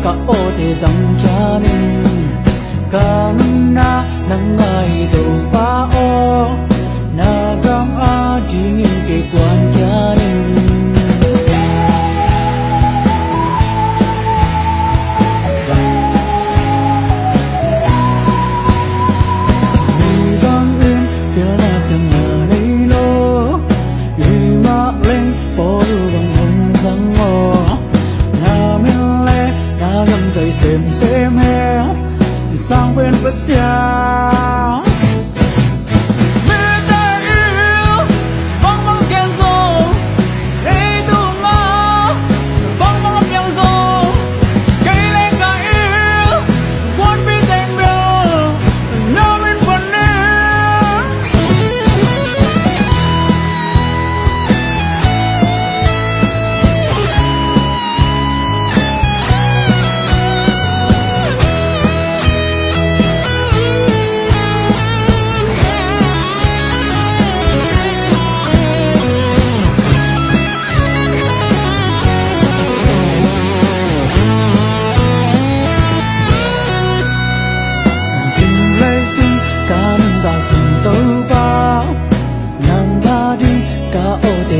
ka o te zang kyanin kanna nangai to pa o na kam a dingin ke kwan kyanin xem he sang bên bất xa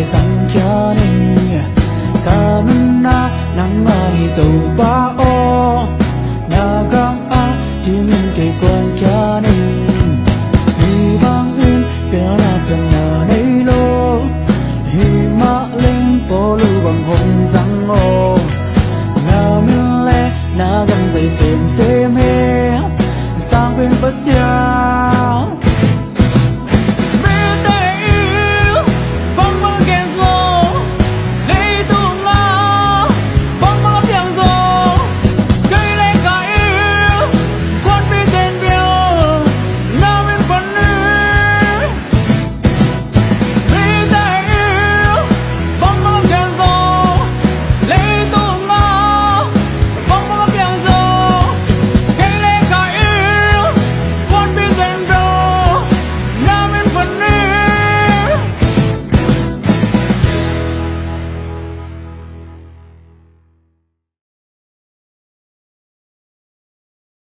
sang kyanin kanna nangai to ba o na gang a dingin ke kwan kyanin mi bang in piana sang na nei lo hi ma ling polu bang hong zang o na min le na gam zai sem he sang bên bất xa